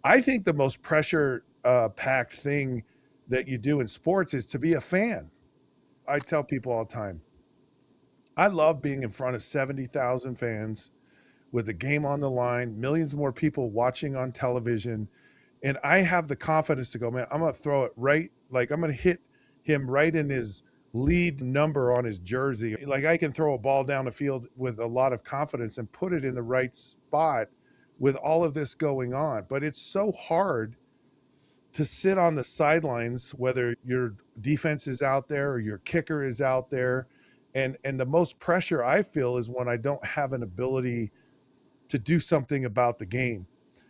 I think the most pressure packed thing that you do in sports is to be a fan. I tell people all the time, I love being in front of 70,000 fans with the game on the line, millions more people watching on television. And I have the confidence to go, man, I'm going to throw it right. Like I'm going to hit him right in his lead number on his jersey. Like I can throw a ball down the field with a lot of confidence and put it in the right spot with all of this going on. But it's so hard to sit on the sidelines, whether your defense is out there or your kicker is out there. And the most pressure I feel is when I don't have an ability to do something about the game.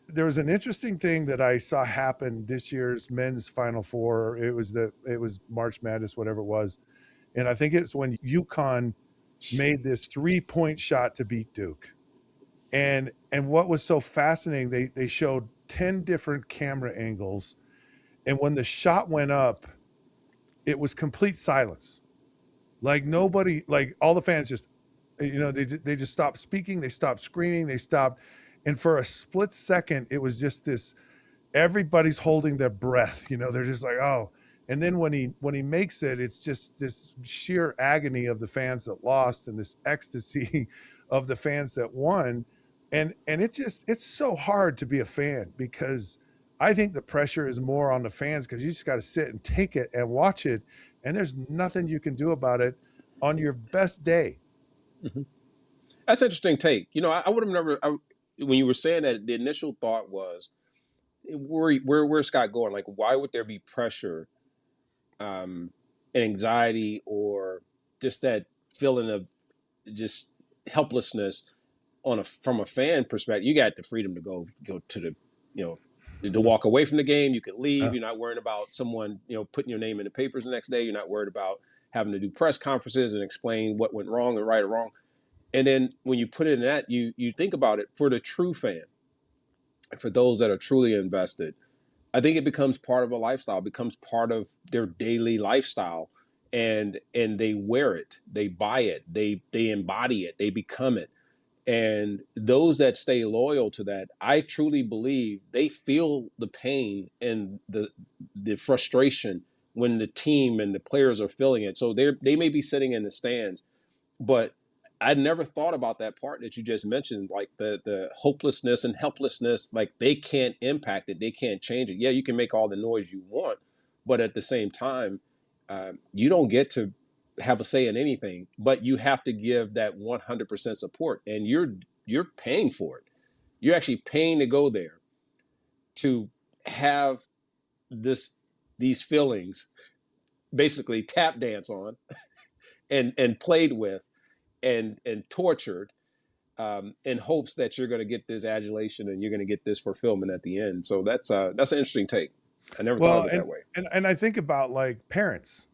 There was an interesting thing that I saw happen this year's men's Final Four. It was March Madness, whatever it was, and I think it's when UConn made this 3-point shot to beat Duke. And what was so fascinating, they showed 10 different camera angles, and when the shot went up, it was complete silence. Like nobody, like all the fans just, they just stopped speaking, they stopped screaming, they stopped, and for a split second, it was just this. Everybody's holding their breath. They're just like, oh. And then when he makes it, it's just this sheer agony of the fans that lost and this ecstasy of the fans that won. And it's so hard to be a fan because I think the pressure is more on the fans because you just got to sit and take it and watch it, and there's nothing you can do about it on your best day. Mm-hmm. That's an interesting take. I would have never. When you were saying that, the initial thought was, where's Scott going? Like, why would there be pressure, and anxiety, or just that feeling of just helplessness from a fan perspective? You got the freedom to go to the, to walk away from the game. You can leave. You're not worried about someone, putting your name in the papers the next day. You're not worried about having to do press conferences and explain what went wrong and right or wrong. And then when you put it in that, you think about it for the true fan, for those that are truly invested. I think it becomes part of a lifestyle, becomes part of their daily lifestyle, and they wear it, they buy it, they embody it, they become it. And those that stay loyal to that, I truly believe they feel the pain and the frustration when the team and the players are feeling it. So they may be sitting in the stands, but I never thought about that part that you just mentioned, like the hopelessness and helplessness. Like they can't impact it, they can't change it. Yeah, you can make all the noise you want, but at the same time, you don't get to have a say in anything. But you have to give that 100% support, and you're paying for it. You're actually paying to go there to have these feelings basically tap dance on and played with and tortured, in hopes that you're going to get this adulation and you're going to get this fulfillment at the end. So that's an interesting take. I never thought Well, of it that way. and I think about like parents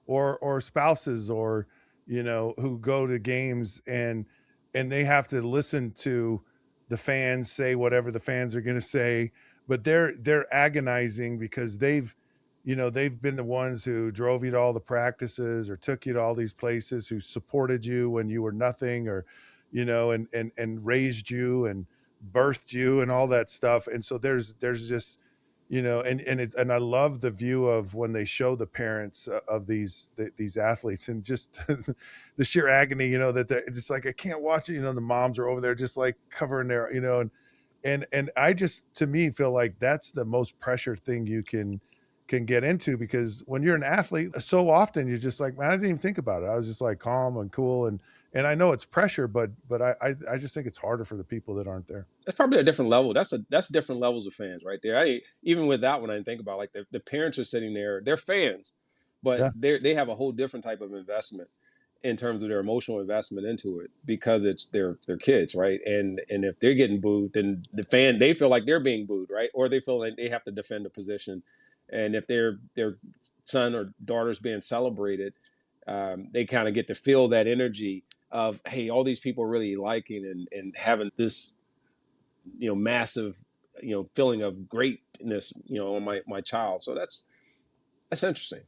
or spouses or who go to games and they have to listen to the fans say whatever the fans are going to say, but they're agonizing because they've been the ones who drove you to all the practices or took you to all these places, who supported you when you were nothing, or and raised you and birthed you and all that stuff. And so there's just and I love the view of when they show the parents of these athletes, and just the sheer agony, that it's like I can't watch it. The moms are over there just like covering their, and I just, to me, feel like that's the most pressure thing you can get into, because when you're an athlete, so often you're just like, man, I didn't even think about it. I was just like calm and cool, and I know it's pressure, but I just think it's harder for the people that aren't there. That's probably a different level. That's different levels of fans right there. Even with that one, I didn't think about, like the parents are sitting there, they're fans, but Yeah. they have a whole different type of investment in terms of their emotional investment into it, because it's their kids, right? And if they're getting booed, then they feel like they're being booed, right? Or they feel like they have to defend a position. And if their son or daughter's being celebrated, they kind of get to feel that energy of, hey, all these people are really liking and having this, massive, feeling of greatness, on my child. So that's interesting.